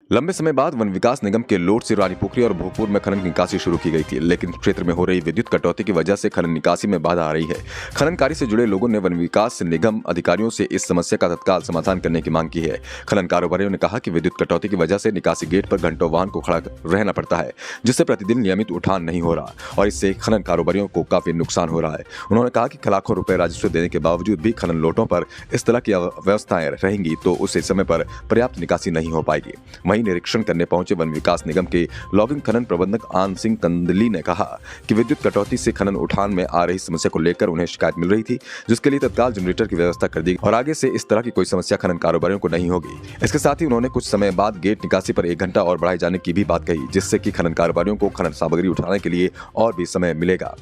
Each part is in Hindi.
लंबे समय बाद वन विकास निगम के लोड से रानीपोखरी और भोगपुर में खनन निकासी शुरू की गई थी, लेकिन क्षेत्र में हो रही विद्युत कटौती की वजह से खनन निकासी में बाधा आ रही है। खनन कार्य से जुड़े लोगों ने वन विकास निगम अधिकारियों से इस समस्या का तत्काल समाधान करने की मांग की है। खनन कारोबारियों ने कहा कि विद्युत कटौती की वजह से निकासी गेट पर घंटों वाहन को खड़ा रहना पड़ता है, जिससे प्रतिदिन नियमित उठान नहीं हो रहा और इससे खनन कारोबारियों को काफी नुकसान हो रहा है। उन्होंने कहा कि लाखों रुपए राजस्व देने के बावजूद भी खनन लोटों पर इस तरह की व्यवस्थाएं रहेंगी तो उसे समय पर पर्याप्त निकासी नहीं हो पाएगी। वहीं निरीक्षण करने पहुंचे वन विकास निगम के लॉगिंग खनन प्रबंधक आन सिंह कंदली ने कहा कि विद्युत कटौती से खनन उठान में आ रही समस्या को लेकर उन्हें शिकायत मिल रही थी, जिसके लिए तत्काल जनरेटर की व्यवस्था कर दी और आगे से इस तरह की कोई समस्या खनन कारोबारियों को नहीं होगी। इसके साथ ही उन्होंने कुछ समय बाद गेट निकासी पर 1 घंटा और बढ़ाए जाने की भी बात कही, जिससे कि खनन कारोबारियों को खनन सामग्री उठाने के लिए और भी समय मिलेगा।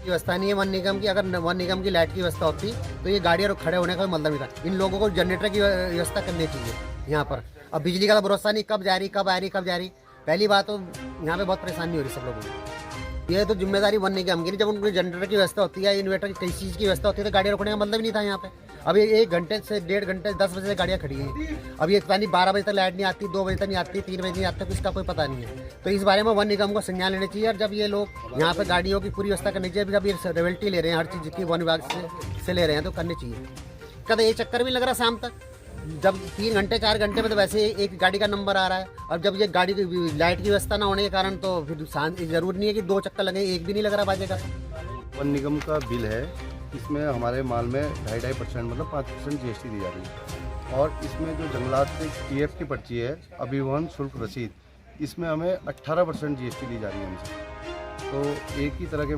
व्यवस्था नहीं है वन निगम की। अगर वन निगम की लाइट की व्यवस्था होती तो ये गाड़ियाँ खड़े होने का मतलब नहीं था। इन लोगों को जनरेटर की व्यवस्था करनी चाहिए यहाँ पर। अब बिजली का भरोसा नहीं, कब जा रही, कब आ रही, कब जा रही। पहली बात तो यहाँ पे बहुत परेशानी हो रही सब लोगों को। ये तो जिम्मेदारी वन निगम की। जब उनकी जनरेटर की व्यवस्था होती है, इन्वर्टर की किसी चीज़ की व्यवस्था होती है तो गाड़ियाँ रोकने का मतलब नहीं था यहाँ पे। अभी 1 घंटे से 1.5 घंटे 10 बजे से गाड़ियाँ खड़ी हैं। अभी एक नहीं 12 बजे तक लाइट नहीं आती, 2 बजे तक नहीं आती, 3 बजे नहीं आती, तो इसका कोई पता नहीं है। तो इस बारे में वन निगम को संज्ञान लेना चाहिए। और जब ये लोग यहाँ पे गाड़ियों की पूरी व्यवस्था करनी चाहिए, जब ये रॉयल्टी ले रहे हैं हर चीज़ की वन विभाग से ले रहे हैं तो करनी चाहिए। कभी ये चक्कर भी लग रहा शाम तक, जब 3 घंटे 4 घंटे में तो वैसे एक गाड़ी का नंबर आ रहा है। और जब ये गाड़ी की लाइट की व्यवस्था ना होने के कारण तो फिर जरूरी नहीं है कि 2 चक्कर लगे, एक भी नहीं लग रहा बाजेगा। वन निगम का बिल है, इसमें हमारे माल में 2.5% मतलब 5% GST दी जा रही है। और इसमें जो जंगलात से TF की पर्ची है, अभिवहन शुल्क रसीद, इसमें हमें 18% GST दी जा रही है हमसे। तो एक ही तरह के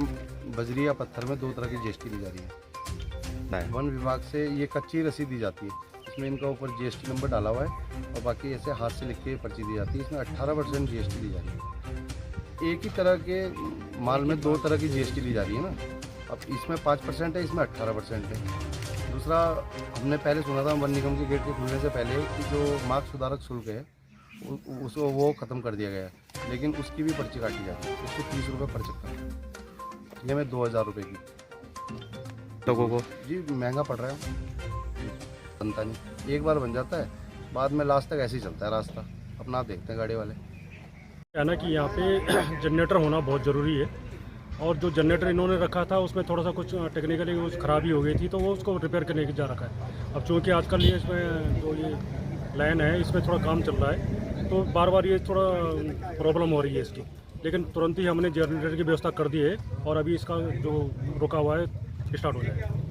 बजरी या पत्थर में 2 तरह की GST दी जा रही है। वन विभाग से ये कच्ची रसीद दी जाती है, इसमें इनका ऊपर GST नंबर डाला हुआ है और बाकी ऐसे हाथ से लिख के पर्ची दी जाती है। इसमें 18% GST दी जा रही है। एक ही तरह के माल में 2 तरह की GST दी जा रही है ना। अब इसमें 5% है, इसमें 18% है। दूसरा, हमने पहले सुना था वन निगम के गेट के खुलने से पहले कि जो मार्ग सुधारक शुल्क है उसको वो ख़त्म कर दिया गया है, लेकिन उसकी भी पर्ची काटी जाती है। 130 रुपये पर चक्कर, ये में 2000 रुपये की। लोगों को जी महंगा पड़ रहा है, बनता नहीं। एक बार बन जाता है, बाद में लास्ट तक ऐसे ही चलता है रास्ता। अपना आप देखते हैं गाड़ी वाले। क्या ना कि यहाँ पे जनरेटर होना बहुत ज़रूरी है। और जो जनरेटर इन्होंने रखा था उसमें थोड़ा सा कुछ टेक्निकली कुछ ख़राबी हो गई थी, तो वो उसको रिपेयर करने की जा रखा है। अब चूँकि आजकल ये इसमें जो ये लाइन है इसमें थोड़ा काम चल रहा है, तो बार बार ये थोड़ा प्रॉब्लम हो रही है इसकी। लेकिन तुरंत ही हमने जनरेटर की व्यवस्था कर दी है और अभी इसका जो रुका हुआ है स्टार्ट हो जाएगा।